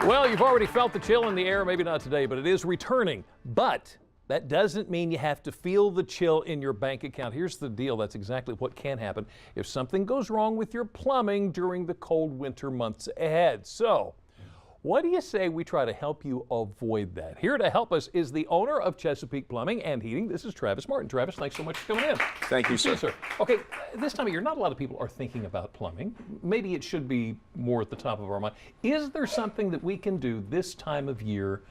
Well, you've already felt the chill in the air, maybe not today, but it is returning. But that doesn't mean you have to feel the chill in your bank account. Here's the deal. That's exactly what can happen if something goes wrong with your plumbing during the cold winter months ahead. So, what do you say we try to help you avoid that? Here to help us is the owner of Chesapeake Plumbing and Heating. This is Travis Martin. Travis, thanks so much for coming in. Thank you, sir. Okay, this time of year, not a lot of people are thinking about plumbing. Maybe it should be more at the top of our mind. Is there something that we can do this time of year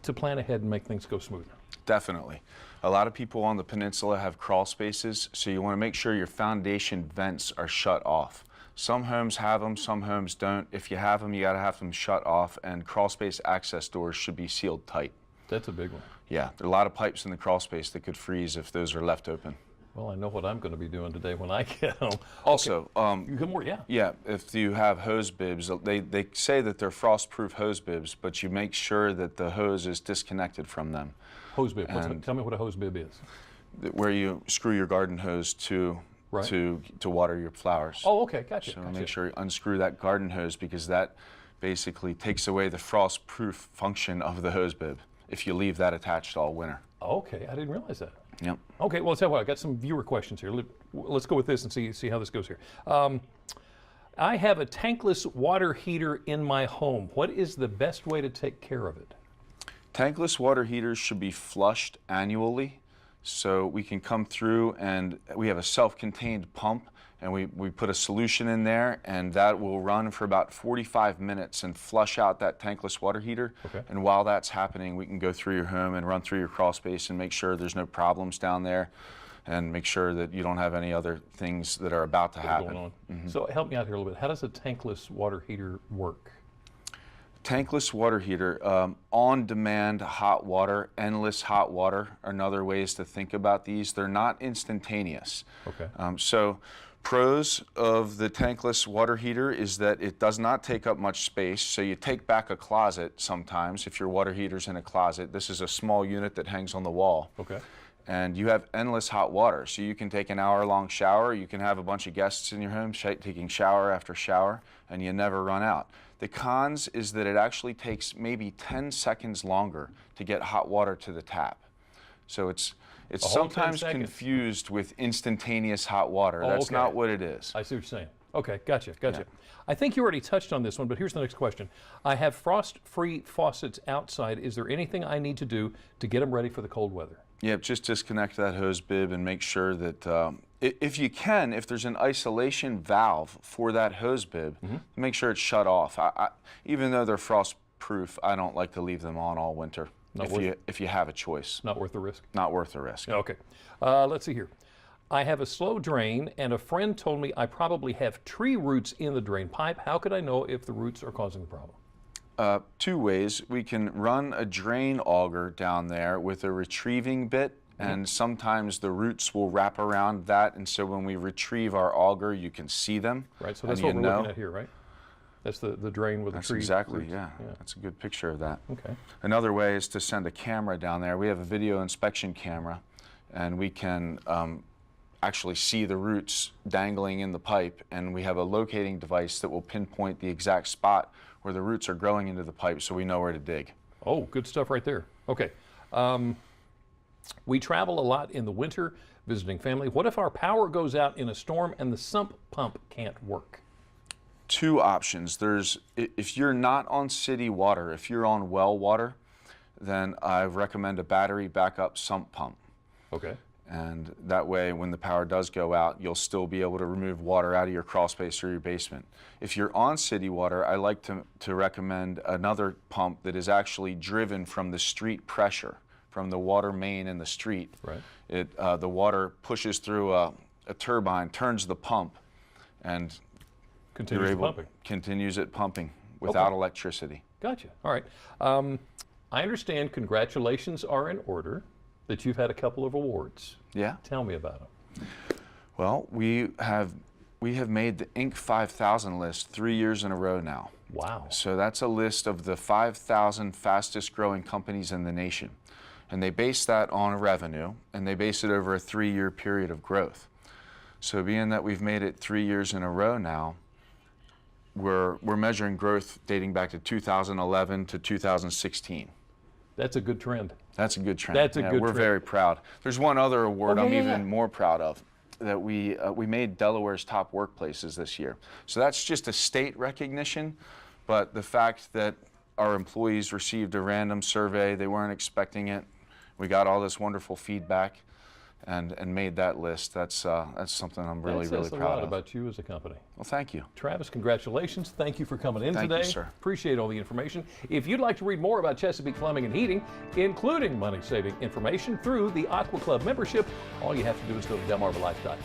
to plan ahead and make things go smoother? Definitely. A lot of people on the peninsula have crawl spaces, so you want to make sure your foundation vents are shut off. Some homes have them, some homes don't. If you have them, you got to have them shut off, and crawl space access doors should be sealed tight. That's a big one. Yeah, there are a lot of pipes in the crawl space that could freeze if those are left open. Well, I know what I'm going to be doing today when I get home. Also, yeah, if you have hose bibs, they say that they're frost-proof hose bibs, but you make sure that the hose is disconnected from them. Hose bib. Tell me what a hose bib is. Where you screw your garden hose to water your flowers. Oh, okay, gotcha. So make sure you unscrew that garden hose, because that basically takes away the frost-proof function of the hose bib if you leave that attached all winter. Okay, I didn't realize that. Yep. Okay, well, I'll tell you what, I got some viewer questions here. Let's go with this and see how this goes here. I have a tankless water heater in my home. What is the best way to take care of it? Tankless water heaters should be flushed annually. So we can come through, and we have a self-contained pump, and we put a solution in there, and that will run for about 45 minutes and flush out that tankless water heater. Okay. And while that's happening, we can go through your home and run through your crawl space and make sure there's no problems down there, and make sure that you don't have any other things that are about to happen. Going on. So help me out here a little bit. How does a tankless water heater work? Tankless water heater, on-demand hot water, endless hot water are another ways to think about these. They're not instantaneous. Okay. So pros of the tankless water heater is that it does not take up much space. So you take back a closet sometimes if your water heater's in a closet. This is a small unit that hangs on the wall. Okay. And you have endless hot water. So you can take an hour-long shower. You can have a bunch of guests in your home taking shower after shower, and you never run out. The cons is that it actually takes maybe 10 seconds longer to get hot water to the tap. So it's sometimes confused with instantaneous hot water. That's not what it is. I see what you're saying. Okay, gotcha. Yeah. I think you already touched on this one, but here's the next question. I have frost-free faucets outside. Is there anything I need to do to get them ready for the cold weather? Yeah, just disconnect that hose bib and make sure that if you can, if there's an isolation valve for that hose bib, make sure it's shut off. Even though they're frost-proof, I don't like to leave them on all winter if you have a choice. Not worth the risk? Not worth the risk. Okay. Let's see here. I have a slow drain, and a friend told me I probably have tree roots in the drain pipe. How could I know if the roots are causing the problem? Two ways. We can run a drain auger down there with a retrieving bit, and sometimes the roots will wrap around that, and so when we retrieve our auger, you can see them. Right, so that's what we're looking at here, right? That's the drain with the tree. Exactly, roots. yeah. That's a good picture of that. Okay. Another way is to send a camera down there. We have a video inspection camera, and we can actually see the roots dangling in the pipe, and we have a locating device that will pinpoint the exact spot where the roots are growing into the pipe, so we know where to dig. Oh, good stuff right there. Okay. We travel a lot in the winter visiting family. What if our power goes out in a storm and the sump pump can't work? Two options. If you're not on city water, if you're on well water, then I recommend a battery backup sump pump. Okay. And that way, when the power does go out, you'll still be able to remove water out of your crawl space or your basement. If you're on city water, I like to recommend another pump that is actually driven from the street pressure, from the water main in the street. Right. The water pushes through a turbine, turns the pump, and continues it pumping without electricity. Gotcha. All right. I understand congratulations are in order, that you've had a couple of awards. Yeah. Tell me about them. Well, we have made the Inc. 5000 list 3 years in a row now. Wow. So that's a list of the 5,000 fastest growing companies in the nation. And they base that on revenue, and they base it over a 3-year period of growth. So being that we've made it 3 years in a row now, we're measuring growth dating back to 2011 to 2016. That's a good trend. That's a good trend. That's a good We're trend. very proud. There's one other award Oh, I'm yeah, even yeah. more proud of, that we made Delaware's top workplaces this year. So that's just a state recognition, but the fact that our employees received a random survey, they weren't expecting it, we got all this wonderful feedback and made that list. That's something I'm really, that really says a proud lot of. about you as a company. Well, thank you. Travis, congratulations. Thank you for coming in Thank you, today. sir. Appreciate all the information. If you'd like to read more about Chesapeake Plumbing and Heating, including money-saving information through the Aqua Club membership, all you have to do is go to delmarvalife.com.